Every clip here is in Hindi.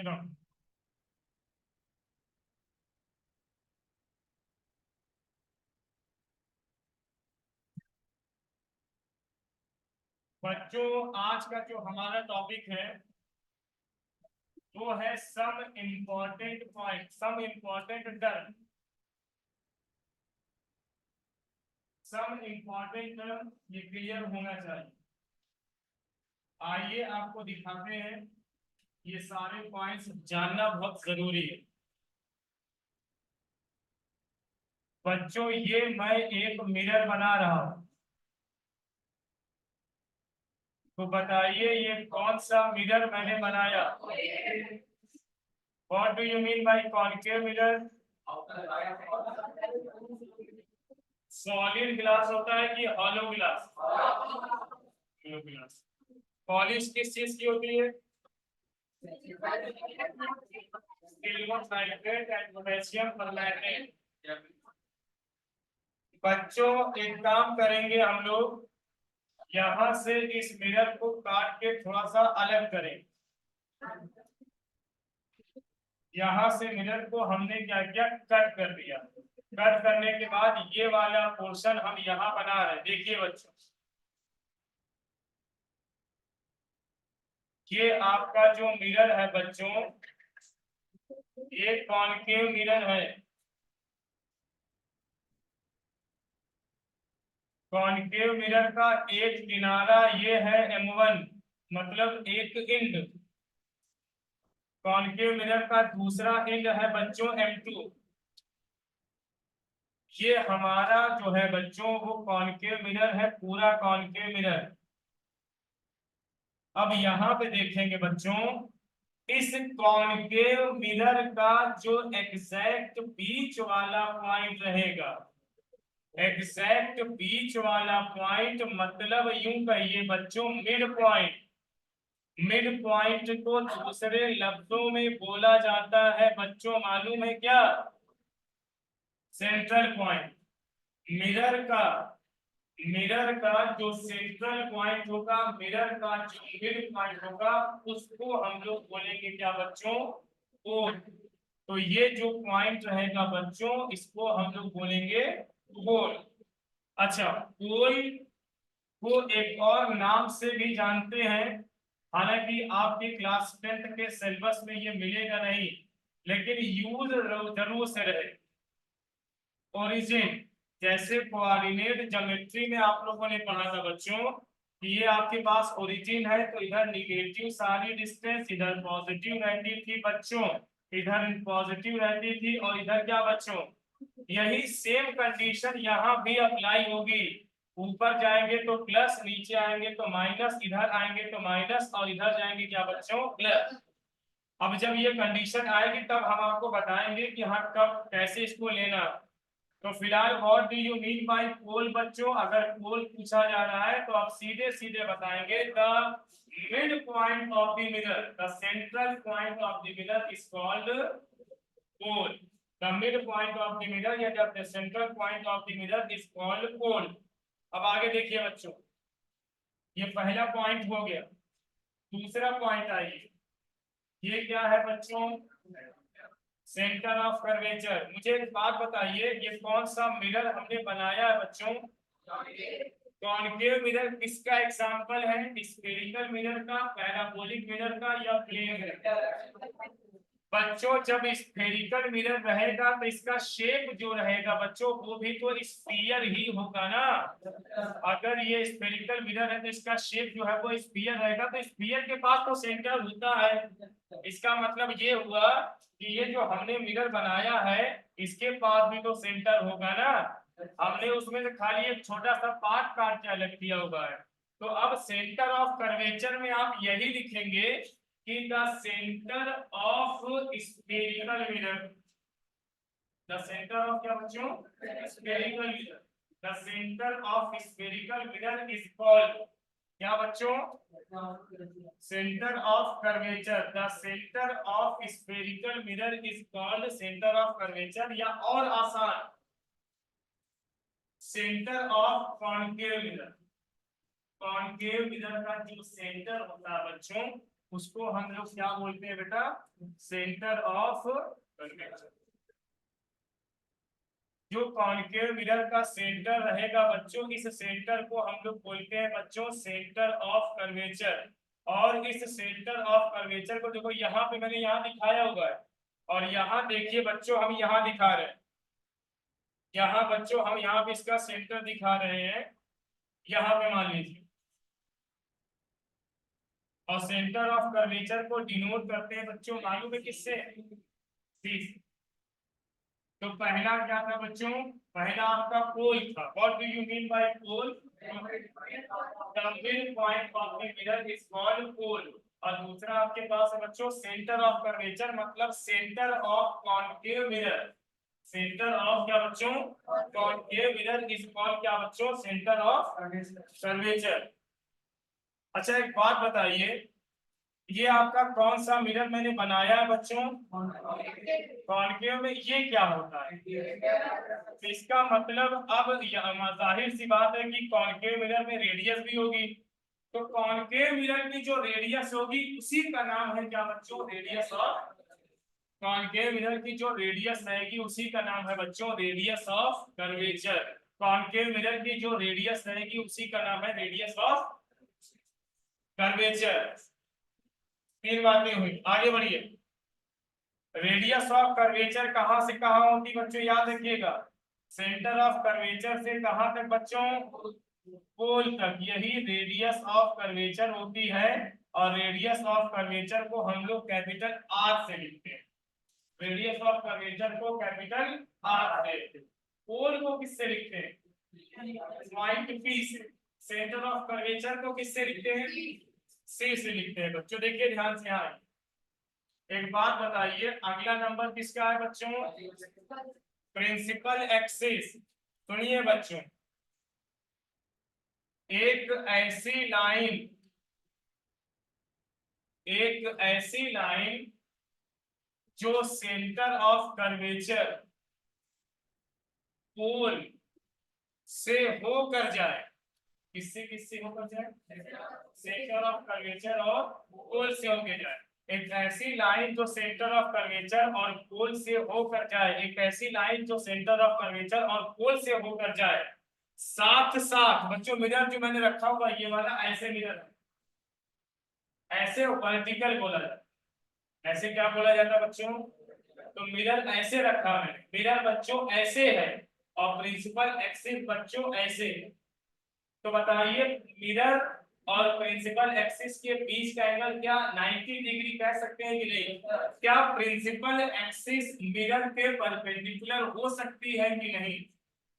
चलो बच्चों, आज का जो हमारा टॉपिक है वो है some important point, some important term. Some important term ये क्लियर होना चाहिए। आइए आपको दिखाते हैं। ये सारे पॉइंट्स जानना बहुत जरूरी है बच्चों। ये मैं एक मिरर बना रहा हूं, तो बताइए ये कौन सा मिरर मैंने बनाया। What do you mean bye concave mirror? Solid glass होता है कि hollow glass? Hollow glass. Polish किस चीज की होती है? Silver nitrate and potassium permanganate. बच्चों एक काम करेंगे हम लोग, यहाँ से इस मिरर को काट के थोड़ा सा अलग करें। यहाँ से मिरर को हमने क्या किया, कट कर दिया। कट करने के बाद ये वाला पोर्शन हम यहाँ बना रहे हैं। देखिए बच्चों, ये आपका जो मिरर है बच्चों, ये कॉनकेव मिरर है। कॉनकेव मिरर का एक किनारा ये है M1, मतलब एक इंड। कॉनकेव मिरर का दूसरा एंड है बच्चों M2। ये हमारा जो है बच्चों वो कॉनकेव मिरर है, पूरा कॉनकेव मिरर। अब यहाँ पे देखेंगे बच्चों, इस कॉनकेव मिरर का जो एग्जैक्ट बीच वाला पॉइंट रहेगा, एग्जैक्ट बीच वाला पॉइंट मतलब यूं कहिए बच्चों मिड पॉइंट। मिड पॉइंट को दूसरे लफ्जों में बोला जाता है बच्चों, मालूम है क्या? Central point. मिरर का मिरर का जो सेंट्रल पॉइंट होगा, मिरर का जो मिड पॉइंट होगा, उसको हम लोग बोलेंगे क्या बच्चों? कोण। तो ये जो पॉइंट रहेगा बच्चों, इसको हम लोग बोलेंगे कोण। अच्छा, कोण को एक और नाम से भी जानते हैं, हालांकि आपके क्लास 10th के सिलेबस में ये मिलेगा नहीं, लेकिन यूज जरूर से रहे। ओरिजिन, जैसे कोऑर्डिनेट ज्योमेट्री में आप लोगों ने पढ़ा था बच्चों कि ये आपके पास ओरिजिन है, तो इधर निगेटिव सारी डिस्टेंस, इधर पॉजिटिव रहती थी बच्चों, इधर पॉजिटिव रहती थी, और इधर क्या बच्चों? यही सेम कंडीशन यहाँ भी अप्लाई होगी। ऊपर जाएंगे तो प्लस, नीचे आएंगे तो माइनस, इधर आएंगे तो माइनस, और इधर जाएंगे क्या बच्चों? प्लस। अब जब ये कंडीशन आएगी तब हम आपको बताएंगे कि हाँ कब कैसे इसको लेना। तो फिलहाल what do you mean by pole बच्चों? अगर पोल पूछा जा रहा है तो आप सीधे सीधे बताएंगे the mid point of the mirror, the central point of the mirror is called pole. The mid point of the mirror या the central point of the mirror is called pole. अब आगे देखिए बच्चों, ये पहला पॉइंट हो गया। दूसरा पॉइंट आइए, ये क्या है बच्चों? Centre of curvature. मुझे एक बात बताइए, ये कौन सा मिरर हमने बनाया है बच्चों? Concave mirror. किसका एग्जांपल है? स्फेरिकल मिरर का, पैराबोलिक मिरर का, या प्लेन मिरर? बच्चों जब स्फेरिकल मिरर रहेगा तो इसका शेप जो रहेगा बच्चों वो भी तो स्फीयर ही होगा ना। अगर ये स्फेरिकल मिरर है तो इसका शेप जो है वो स्फीयर रहेगा, तो स्फीयर के पास तो सेंटर होता है। इसका मतलब ये हुआ कि ये जो हमने मिरर बनाया है इसके पास भी तो सेंटर होगा ना। हमने उसमें से खाली एक छोटा सा पार्ट काट के अलग किया हुआ है। तो अब सेंटर ऑफ कर्वेचर में आप यही लिखेंगे कि the centre of spherical mirror, the centre of क्या बच्चों? Spherical mirror. The centre of spherical mirror is called क्या बच्चों? Centre of curvature. The centre of spherical mirror is called centre of curvature, या और आसान centre of concave mirror. Concave mirror का जो सेंटर होता है बच्चों उसको हम लोग क्या बोलते हैं बेटा, सेंटर ऑफ कर्वेचर। जो कॉन्केव मिरर का सेंटर रहेगा बच्चों, इस सेंटर को हम लोग बोलते हैं बच्चों सेंटर ऑफ कर्वेचर। और इस सेंटर ऑफ कर्वेचर को देखो यहाँ पे मैंने यहाँ दिखाया हुआ है, और यहाँ देखिए बच्चों हम यहाँ दिखा रहे हैं, यहाँ बच्चों हम यहाँ पे इसका सेंटर दिखा रहे हैं, यहाँ पे मान लीजिए। और सेंटर ऑफ कर्वेचर को डिनोट करते हैं बच्चों मालूम है किससे, सी। तो पहला क्या था बच्चों, पहला आपका पोल था। What do you mean by pole, the mid point of the mirror is called pole. और दूसरा आपके पास है बच्चों सेंटर ऑफ कर्वेचर, मतलब center of concave mirror. Center of क्या बच्चों, कॉन्केव मिरर इज कॉल्ड क्या बच्चों, सेंटर ऑफ कर्वेचर। अच्छा एक बात बताइए, ये आपका कौन सा मिरर मैंने बनाया है बच्चों, कॉन्केव में, ये क्या होता है, तो इसका मतलब अब जाहिर सी बात है कि कॉन्केव मिरर में रेडियस भी होगी। तो कॉन्केव मिरर की जो रेडियस होगी उसी का नाम है क्या बच्चों, रेडियस ऑफ, कॉन्केव मिरर की जो रेडियस रहेगी उसी का नाम है बच्चों radius of curvature. Concave mirror की जो रेडियस रहेगी उसी का नाम है रेडियस ऑफ कर्वेचर। तीन बातें हुई, आगे बढ़िए। रेडियस ऑफ कर्वेचर कहां से कहां होती बच्चों, याद रखिएगा, सेंटर ऑफ कर्वेचर से कहां तक बच्चों, पोल तक, यही रेडियस ऑफ कर्वेचर होती है। और रेडियस ऑफ कर्वेचर को हम लोग कैपिटल आर से लिखते हैं, रेडियस ऑफ कर्वेचर को कैपिटल आर से। पोल को किससे लिखते हैं, पॉइंट पी से। सेंटर ऑफ कर्वेचर को किससे लिखते हैं, सी से लिखते हैं बच्चों। देखिए ध्यान से आए, एक बात बताइए, अगला नंबर किसका है बच्चों, प्रिंसिपल एक्सिस। सुनिए बच्चों, एक ऐसी लाइन जो सेंटर ऑफ कर्वेचर पोल से होकर जाए, किससे किससे होकर जाए, सेंटर ऑफ कर्वेचर और पोल से होकर जाए। एक ऐसी लाइन जो सेंटर ऑफ कर्वेचर और पोल से होकर जाए, एक ऐसी लाइन जो सेंटर ऑफ कर्वेचर और पोल से होकर जाए, साथ साथ बच्चों मिरर जो मैंने रखा हुआ ये वाला ऐसे मिरर है, ऐसे वर्टिकल बोला जाता है। ऐसे क्या बोला जाता है बच्चों, तो मिरर ऐसे रखा है, मिरर बच्चों ऐसे है, और प्रिंसिपल एक्सिस बच्चों ऐसे है। तो बताइए मिरर और प्रिंसिपल एक्सिस के बीच का एंगल क्या 90 डिग्री कह सकते हैं कि नहीं, क्या प्रिंसिपल एक्सिस मिरर के परपेंडिकुलर हो सकती है कि नहीं।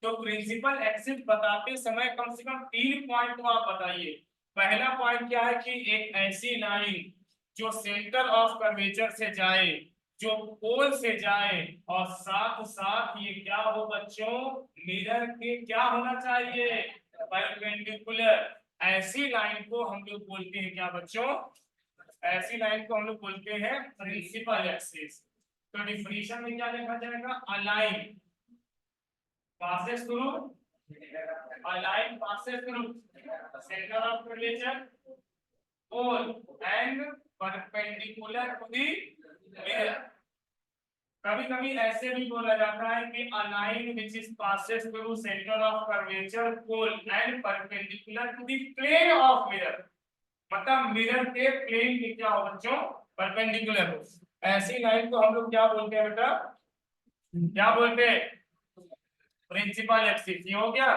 तो प्रिंसिपल एक्सिस बताते समय कम से कम 3 पॉइंट तो आप बताइए। पहला पॉइंट क्या है कि एक ऐसी लाइन जो सेंटर ऑफ कर्वेचर से जाए, जो पोल से जाए, और साथ साथ ये क्या हो बच्चों, मिरर के क्या होना चाहिए, परपेंडिकुलर। ऐसी लाइन को हम लोग बोलते हैं क्या बच्चों, ऐसी लाइन को हम लोग बोलते हैं प्रिंसिपल एक्सिस। तो डिफिनीशन में क्या लिखा जाएगा, align passes through, a line passes through center of curvature pole and perpendicular to the mirror। कभी कभी ऐसे भी बोला जाता है कि a line which is passes through center of curvature pole and perpendicular to the plane of mirror, मतलब मिरर के प्लेन के क्या हो बच्चों, परपेंडिकुलर हो। ऐसी लाइन को हम लोग क्या बोलते हैं बेटा, क्या बोलते हैं, प्रिंसिपल एक्सिस। ये हो गया,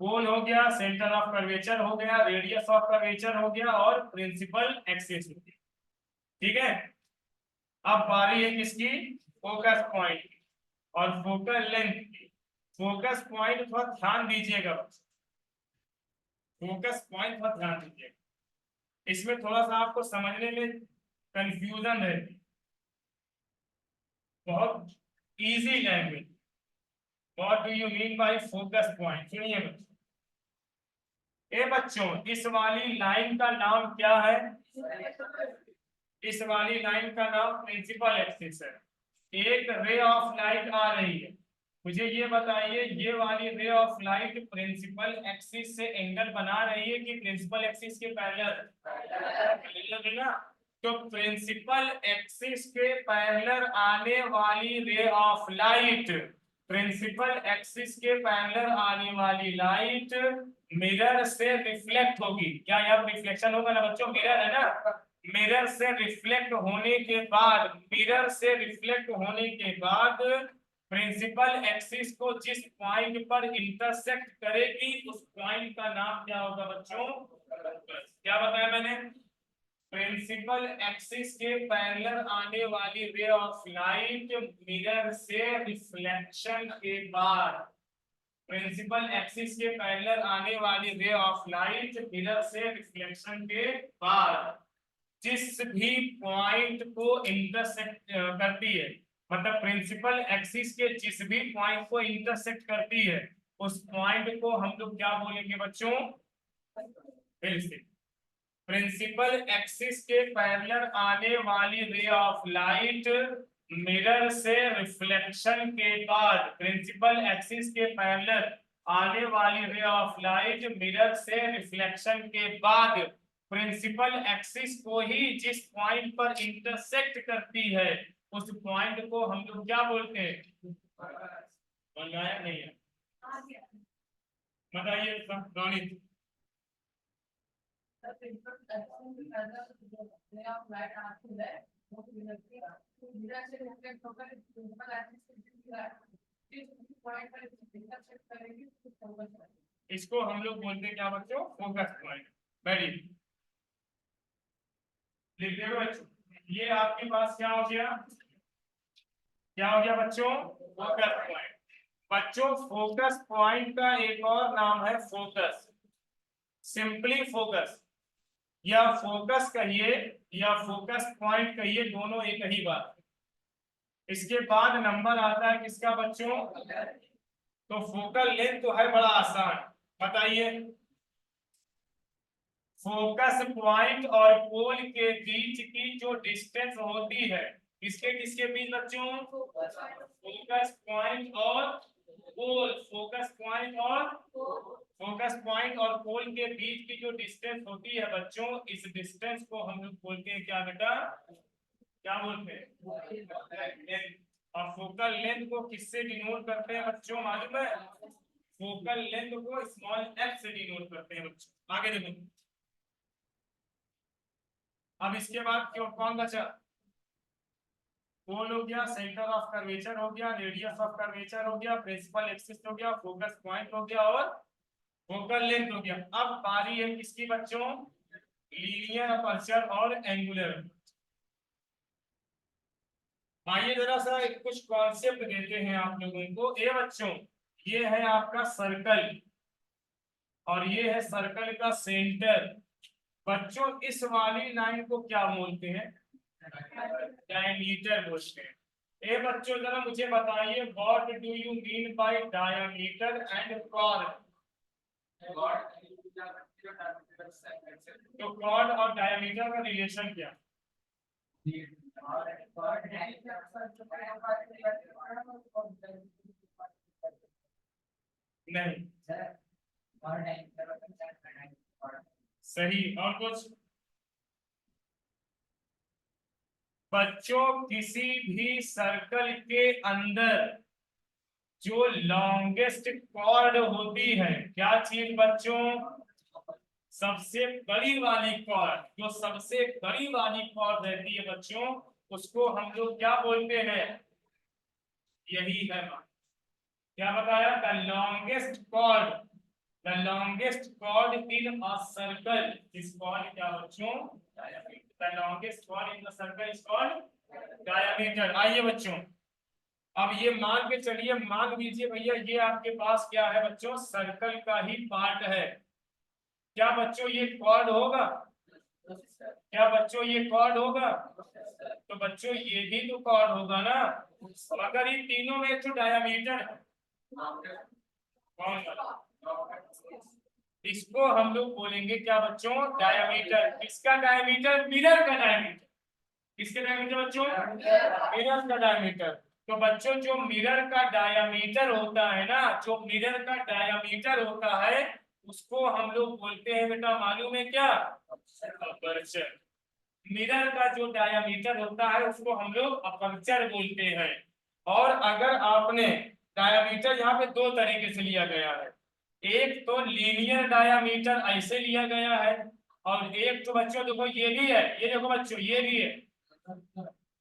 पोल हो गया, सेंटर ऑफ कर्वेचर हो गया, रेडियस ऑफ कर्वेचर हो गया, और प्रिंसिपल एक्सिस हो गया। ठीक है, अब बारी है किसकी, फोकस पॉइंट और फोकल लेंथ की। फोकस पॉइंट पर ध्यान दीजिएगा, फोकस पॉइंट पर ध्यान दीजिएगा, इसमें थोड़ा सा आपको समझने में कंफ्यूजन रहती, बहुत easy language. What do you mean bye focus point, सुनिए बच्चों, ए बच्चों इस वाली लाइन का नाम क्या है, इस वाली लाइन का नाम प्रिंसिपल एक्सिस है। एक रे ऑफ लाइट आ रही है, मुझे ये बताइए ये वाली ray of light principal axis से एंगल बना रही है कि प्रिंसिपल एक्सिस के पैरेलल है ना। तो प्रिंसिपल एक्सिस के पैरेलल आने वाली ray of light, principal axis के पैरेलल आने वाली लाइट मिरर से रिफ्लेक्ट होगी। क्या यहाँ रिफ्लेक्शन होगा ना बच्चों? मिरर है ना, मिरर से रिफ्लेक्ट होने के बाद, मिरर से रिफ्लेक्ट होने के बाद प्रिंसिपल एक्सिस को जिस पॉइंट पर इंटरसेक्ट करेगी उस पॉइंट का नाम क्या होगा बच्चों? क्या बताया मैंने? प्रिंसिपल एक्सिस के पैरेलल आने वाली रे ऑफ लाइट मिरर से रिफ्लेक्शन के बाद, प्रिंसिपल एक्सिस के पैरेलल आने वाली रे ऑफ लाइट मिरर से रिफ्लेक्शन के बाद जिस भी पॉइंट को इंटरसेक्ट करती है, मतलब प्रिंसिपल एक्सिस के जिस भी पॉइंट को इंटरसेक्ट करती है उस पॉइंट को हम लोग क्या बोलेंगे बच्चों? फिर से, प्रिंसिपल एक्सिस के पैरेलल आने वाली रे ऑफ लाइट मिरर से रिफ्लेक्शन के बाद, प्रिंसिपल एक्सिस के पैरेलल आने वाली रे ऑफ लाइट मिरर से रिफ्लेक्शन के बाद प्रिंसिपल एक्सिस को ही जिस पॉइंट पर इंटरसेक्ट करती है उस पॉइंट को हम लोग क्या बोलते हैं? नहीं है, बताइए गणित। इसको हम लोग बोलते हैं क्या बच्चों? Focus point. वेरी लिखते हुए बच्चों, ये आपके पास क्या हो गया? क्या हो गया बच्चों? Focus point. बच्चों फोकस पॉइंट का एक और नाम है फोकस, सिंपली फोकस, या फोकस कहिए या फोकस पॉइंट कहिए, दोनों एक ही बात। इसके बाद नंबर आता है किसका बच्चों? तो फोकल लेंथ तो है बड़ा आसान, बताइए। फोकस पॉइंट और पोल के बीच की जो डिस्टेंस होती है, किसके किसके बीच बच्चों? फोकस पॉइंट और पोल, फोकस पॉइंट और फोकस पॉइंट और पोल के बीच की जो डिस्टेंस होती है बच्चों, इस डिस्टेंस को हम लोग बोलते हैं क्या बेटा? क्या बोलते हैं? और फोकल लेंथ को किससे डिनोट करते हैं बच्चों मालूम है? फोकल लेंथ को स्मॉल एफ से डिनोट करते हैं बच्चों। आगे देखो, अब इसके बाद क्यों कौन बचा? पोल हो गया, सेंटर ऑफ कर्वेचर हो गया, रेडियस ऑफ कर्वेचर हो गया, प्रिंसिपल एक्सिस हो गया, फोकस पॉइंट हो गया और फोकल लेंथ हो गया। अब बारी है किसकी बच्चों? लीनियर अपर्चर और एंगुलर। आइए जरा सा कुछ कॉन्सेप्ट देते हैं आप लोगों को। ये बच्चों, ये है आपका सर्कल और ये है सर्कल का सेंटर। बच्चों इस वाली लाइन को क्या बोलते हैं? डायमीटर बोलते हैं। ए बच्चों जरा मुझे बताइए, what do you mean bye diameter and chord? तो कॉर्ड और डायमीटर का रिलेशन क्या? नहीं सही। और कुछ बच्चों? किसी भी सर्कल के अंदर जो लॉन्गेस्ट कॉर्ड होती है, क्या चीज बच्चों? सबसे बड़ी वाली कॉर्ड, जो सबसे बड़ी वाली कॉर्ड रहती है बच्चों, उसको हम लोग क्या बोलते हैं? यही है। क्या बताया? The longest chord, the longest chord in a circle is called क्या बच्चों? The longest chord in the circle is called diameter. आइए बच्चों, अब ये मान के चलिए, मान लीजिए भैया ये आपके पास क्या है बच्चों? सर्कल का ही पार्ट है। क्या बच्चों ये कॉर्ड होगा? क्या बच्चों ये कॉर्ड होगा? तो बच्चों ये भी तो कॉर्ड होगा ना, मगर ये तीनों में तो डायमीटर है। कौन वाला? इसको हम लोग बोलेंगे क्या बच्चों? डायमीटर। किसका डायमीटर? मिरर का डायमीटर। किसके डायमीटर बच्चों? मिरर का डायमीटर। तो बच्चों जो मिरर का डायमीटर होता है ना, जो मिरर का डायमीटर होता है उसको हम लोग बोलते हैं बेटा, मालूम है क्या? अपर्चर। मिरर का जो डायामीटर होता है उसको हम लोग अपर्चर बोलते हैं। और अगर आपने डायामीटर यहाँ पे दो तरीके से लिया गया है, एक तो लीनियर डायामीटर ऐसे लिया गया है, और एक तो बच्चों देखो ये भी है, ये देखो बच्चों ये भी है,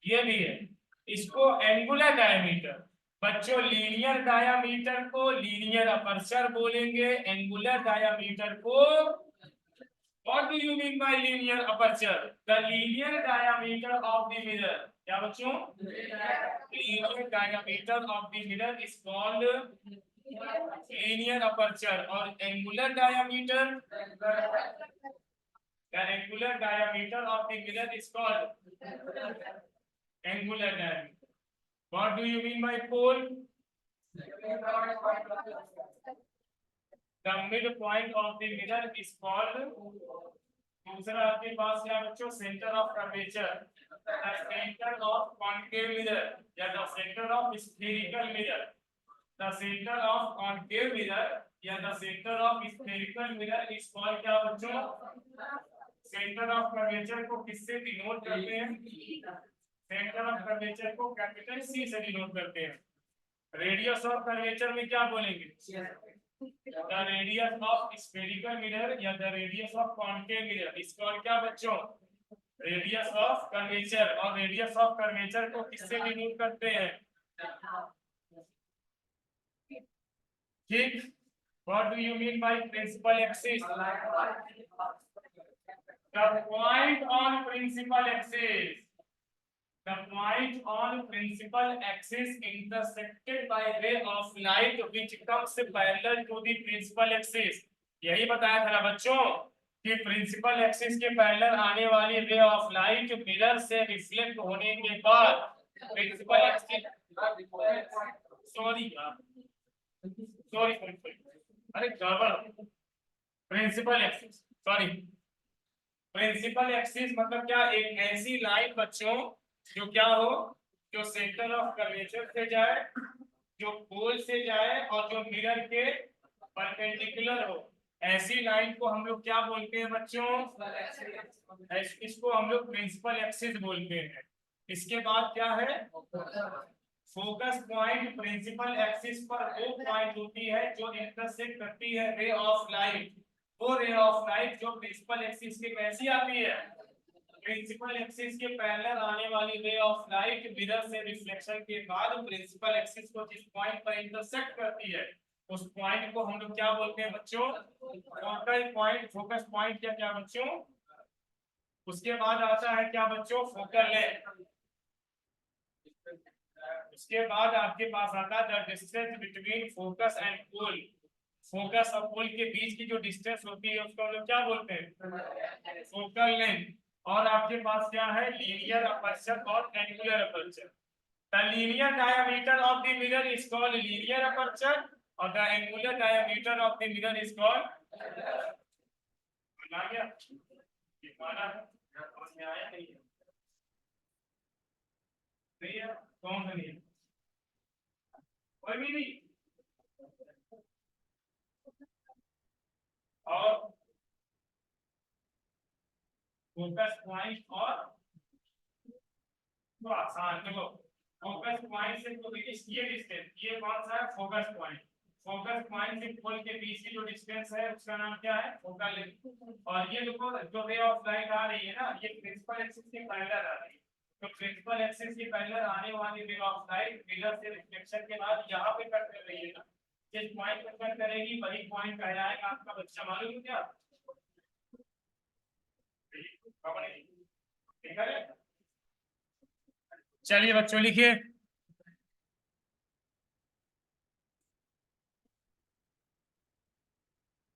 ये भी है, इसको एंगुलर डायामीटर। बच्चों लीनियर डायामीटर को लीनियर अपर्चर बोलेंगे, एंगुलर डायामीटर को What do you mean by linear aperture? The linear diameter of the mirror. क्या बच्चों? Linear diameter of the mirror is called linear aperture और angular diameter, the angular diameter of the mirror is called angular diameter. What do you mean by pole? The midpoint of the mirror is called, दूसरा आपके पास क्या बच्चों, centre of curvature, the centre of concave mirror या the centre of spherical mirror, the centre of concave mirror या the centre of spherical mirror is called क्या बच्चों, सेंटर ऑफ कर्वेचर को किससे डिनोट करते हैं, सेंटर ऑफ कर्वेचर को कैपिटल सी से डिनोट करते हैं। रेडियस ऑफ कर्वेचर में क्या बोलेंगे, the radius of spherical mirror या the radius of concave mirror is called क्या बच्चों, radius of curvature। और radius of curvature को किससे डिनोट करते हैं, ठीक। What do you mean by principal axis? The point on principal axis, the point on principal axis intersected by ray of light which comes parallel to the principal axis। यही बताया था ना बच्चों कि प्रिंसिपल एक्सिस के पैरेलल आने वाली रे ऑफ लाइट मिरर से रिफ्लेक्ट होने के बाद प्रिंसिपल एक्सिस, सॉरी सॉरी अरे गड़बड़, principal axis sorry, principal axis मतलब क्या, एक ऐसी लाइन बच्चों जो क्या हो, जो सेंटर ऑफ कर्वेचर से जाए, जो पोल से जाए और जो मिरर के परपेंडिकुलर हो, ऐसी लाइन को हम लोग क्या बोलते हैं बच्चों, इसको हम लोग प्रिंसिपल एक्सिस बोलते हैं। इसके बाद क्या है, फोकस पॉइंट। प्रिंसिपल एक्सिस पर वो पॉइंट होती है जो इंटरसेक्ट करती है रे ऑफ लाइट, वो रे ऑफ लाइट जो प्रिंसिपल एक्सिस के कैसी आती है, प्रिंसिपल एक्सिस के पैरेलल आने वाली रे ऑफ लाइट मिरर से रिफ्लेक्शन के बाद प्रिंसिपल एक्सिस को जिस पॉइंट पर इंटरसेक्ट करती है उस पॉइंट को हम लोग क्या बोलते हैं बच्चों, फोकल पॉइंट, फोकस पॉइंट क्या क्या बच्चों। उसके बाद आता है क्या बच्चों, फोकल लेंथ। उसके बाद आपके पास आता है the distance between focus and pole, focus और पोल के बीच की जो डिस्टेंस होती है उसको हम लोग क्या बोलते हैं, फोकल लेंथ। और आपके पास क्या है, लीनियर अपर्चर और angular aperture. The linear diameter of the mirror is called linear aperture और the angular diameter of the mirror is called, बना गया ये माना है, समझ में आया नहीं है, नहीं है कौन सा नहीं है, कोई भी नहीं। और फोकस पॉइंट और तो आसान, देखो फोकस पॉइंट से तो ये डिस्टेंस, ये कौन सा है, फोकस पॉइंट। फोकस पॉइंट से पोल के बीच की जो डिस्टेंस है उसका नाम क्या है, फोकल लेंथ। और ये देखो जो रे ऑफ लाइट आ रही है ना, ये प्रिंसिपल एक्सिस के पैरेलल आ रही है, तो प्रिंसिपल एक्सिस के पैरेलल आने वाली रे ऑफ लाइट मिरर से रिफ्लेक्शन के बाद यहाँ पे कट कर रही है ना, जिस पॉइंट पर कट करेगी वही पॉइंट कहलाएगा आपका बच्चा, मालूम है क्या, ठीक है। चलिए बच्चों लिखिए।